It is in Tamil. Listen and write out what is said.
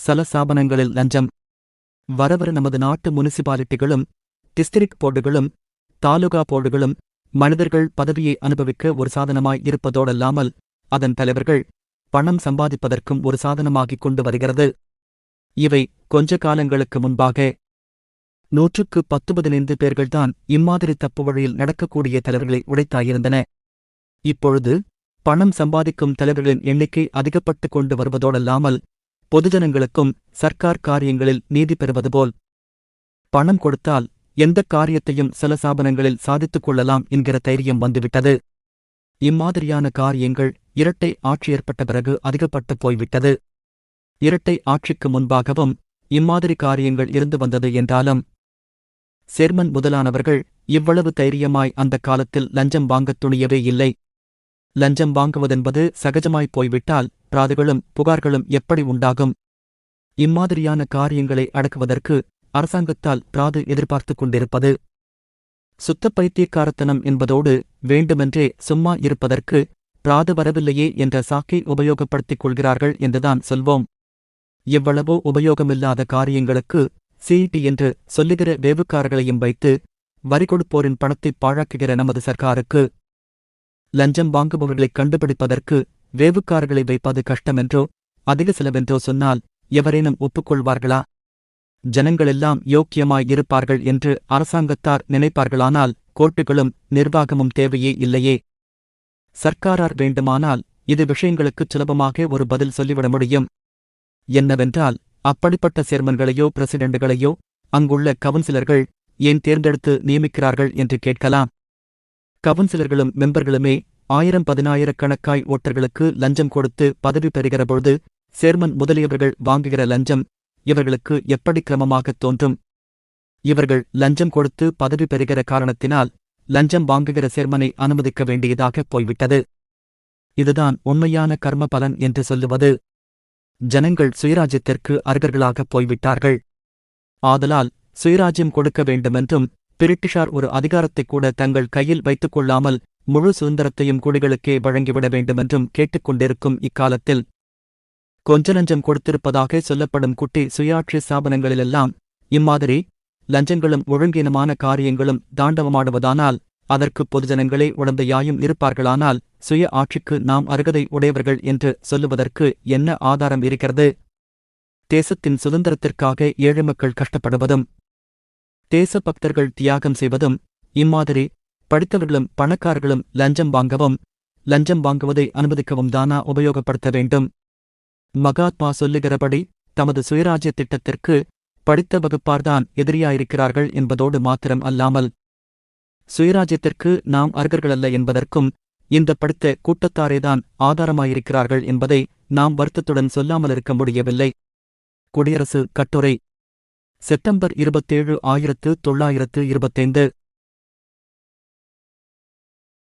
சலசாபனங்களில் லஞ்சம். வரவர நமது நாட்டு முனிசிபாலிட்டிகளும் டிஸ்ட்ரிக்ட் போர்டுகளும் தாலுகா போர்டுகளும் மனிதர்கள் பதவியை அனுபவிக்க ஒரு சாதனமாய் இருப்பதோடல்லாமல் அதன் தலைவர்கள் பணம் சம்பாதிப்பதற்கும் ஒரு சாதனமாகிக் கொண்டு வருகிறது. இவை கொஞ்ச காலங்களுக்கு முன்பாக 115 பேர்கள்தான் இம்மாதிரி தப்பு வழியில் நடக்கக்கூடிய தலைவர்களை உடைத்தாயிருந்தன. இப்பொழுது பணம் சம்பாதிக்கும் தலைவர்களின் எண்ணிக்கை அதிகப்பட்டுக் கொண்டு வருவதோடல்லாமல் பொதுஜனங்களுக்கும் சர்க்கார் காரியங்களில் நீதி பெறுவது போல் பணம் கொடுத்தால் எந்தக் காரியத்தையும் சில சாபனங்களில் சாதித்துக் கொள்ளலாம் என்கிற தைரியம் வந்துவிட்டது. இம்மாதிரியான காரியங்கள் இரட்டை ஆட்சி ஏற்பட்ட பிறகு அதிகப்பட்டு போய்விட்டது. இரட்டை ஆட்சிக்கு முன்பாகவும் இம்மாதிரி காரியங்கள் இருந்து வந்தது என்றாலும் சேர்மன் முதலானவர்கள் இவ்வளவு தைரியமாய் அந்த காலத்தில் லஞ்சம் வாங்கத் துணியவே இல்லை. லஞ்சம் வாங்குவதென்பது சகஜமாய் போய்விட்டால் பிராதுகளும் புகார்களும் எப்படி உண்டாகும்? இம்மாதிரியான காரியங்களை அடக்குவதற்கு அரசாங்கத்தால் பிராது எதிர்பார்த்துக் கொண்டிருப்பது சுத்த பைத்தியக்காரத்தனம் என்பதோடு வேண்டுமென்றே சும்மா இருப்பதற்கு பிராது வரவில்லையே என்ற சாக்கை உபயோகப்படுத்திக் கொள்கிறார்கள் என்றுதான் சொல்வோம். எவ்வளவோ உபயோகமில்லாத காரியங்களுக்கு சிஇடி என்று சொல்லுகிற வேவுக்காரர்களையும் வைத்து வரி கொடுப்போரின் பணத்தை பாழாக்குகிற நமது சர்க்காருக்கு லஞ்சம் வாங்குபவர்களைக் கண்டுபிடிப்பதற்கு வேவுக்காரர்களை வைப்பது கஷ்டமென்றோ அதிக செலவென்றோ சொன்னால் எவரேனும் ஒப்புக்கொள்வார்களா? ஜனங்களெல்லாம் யோக்கியமாயிருப்பார்கள் என்று அரசாங்கத்தார் நினைப்பார்களானால் கோர்ட்டுகளும் நிர்வாகமும் தேவையே இல்லையே. சர்க்காரார் வேண்டுமானால் இது விஷயங்களுக்குச் சுலபமாக ஒரு பதில் சொல்லிவிட முடியும். என்னவென்றால் அப்படிப்பட்ட சேர்மன்களையோ பிரசிடெண்டுகளையோ அங்குள்ள கவுன்சிலர்கள் ஏன் தேர்ந்தெடுத்து நியமிக்கிறார்கள் என்று கேட்கலாம். கவுன்சிலர்களும் மெம்பர்களுமே 1000-10,000 கணக்காய் ஓட்டர்களுக்கு லஞ்சம் கொடுத்து பதவி பெறுகிற பொழுது சேர்மன் முதலியவர்கள் வாங்குகிற லஞ்சம் இவர்களுக்கு எப்படி கிரமமாகத் தோன்றும்? இவர்கள் லஞ்சம் கொடுத்து பதவி பெறுகிற காரணத்தினால் லஞ்சம் வாங்குகிற சேர்மனை அனுமதிக்க வேண்டியதாகப் போய்விட்டது. இதுதான் உண்மையான கர்ம பலன் என்று சொல்லுவது. ஜனங்கள் சுயராஜ்யத்திற்கு அருகர்களாகப் போய்விட்டார்கள். ஆதலால் சுயராஜ்யம் கொடுக்க வேண்டுமென்றும் பிரிட்டிஷார் ஒரு அதிகாரத்தைக் கூட தங்கள் கையில் வைத்துக் கொள்ளாமல் முழு சுதந்திரத்தையும் குடிகளுக்கே வழங்கிவிட வேண்டுமென்றும் கேட்டுக்கொண்டிருக்கும் இக்காலத்தில் கொஞ்ச லஞ்சம் கொடுத்திருப்பதாக சொல்லப்படும் குட்டி சுயாட்சி ஸ்தாபனங்களிலெல்லாம் இம்மாதிரி லஞ்சங்களும் ஒழுங்கீனமான காரியங்களும் தாண்டவமாடுவதானால் அதற்கு பொதுஜனங்களே உடந்தையாயும் இருப்பார்களானால் சுய ஆட்சிக்கு நாம் அருகதை உடையவர்கள் என்று சொல்லுவதற்கு என்ன ஆதாரம் இருக்கிறது? தேசத்தின் சுதந்திரத்திற்காக ஏழை மக்கள் கஷ்டப்படுவதும் தேசபக்தர்கள் தியாகம் செய்வதும் இம்மாதிரி படித்தவர்களும் பணக்காரர்களும் லஞ்சம் வாங்கவும் லஞ்சம் வாங்குவதை அனுமதிக்கவும் தானா உபயோகப்படுத்த வேண்டும்? மகாத்மா சொல்லுகிறபடி தமது சுயராஜ்ய திட்டத்திற்கு படித்த வகுப்பார்தான் எதிரியாயிருக்கிறார்கள் என்பதோடு மாத்திரம் அல்லாமல் சுயராஜ்யத்திற்கு நாம் அருகர்களல்ல என்பதற்கும் இந்த படித்த கூட்டத்தாரேதான் ஆதாரமாயிருக்கிறார்கள் என்பதை நாம் வருத்தத்துடன் சொல்லாமலிருக்க முடியவில்லை. குடியரசு கட்டுரை செப்டம்பர் 27, 1925